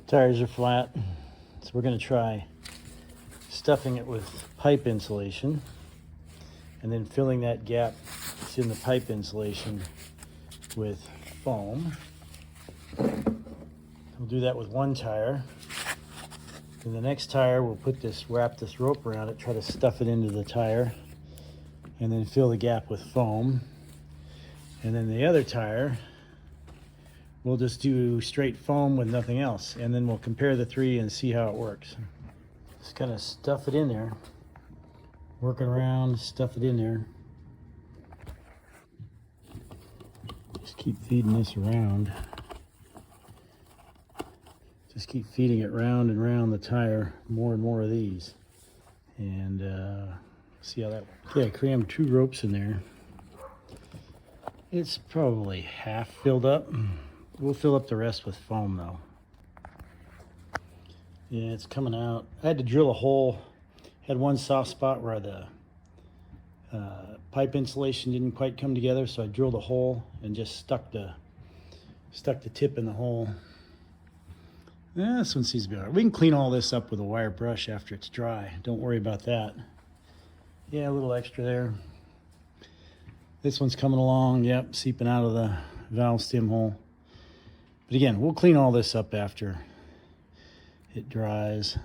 Tires are flat, so we're going to try stuffing it with pipe insulation and then filling that gap that's in the pipe insulation with foam. We'll do that with one tire. In the next tire, we'll wrap this rope around it, try to stuff it into the tire, and then fill the gap with foam. And then the other tire, we'll just do straight foam with nothing else, and then we'll compare the three and see how it works. Just kind of stuff it in there, work it around, stuff it in there. Just keep feeding this around. Just keep feeding it round and round the tire, more and more of these, and see how that works. Okay, I crammed 2 ropes in there. It's probably half filled up. We'll fill up the rest with foam though. Yeah, it's coming out. I had to drill a hole. Had one soft spot where the pipe insulation didn't quite come together, so I drilled a hole and just stuck the tip in the hole. Yeah, this one seems to be all right. We can clean all this up with a wire brush after it's dry. Don't worry about that. Yeah, a little extra there. This one's coming along. Yep, seeping out of the valve stem hole. But again, we'll clean all this up after it dries.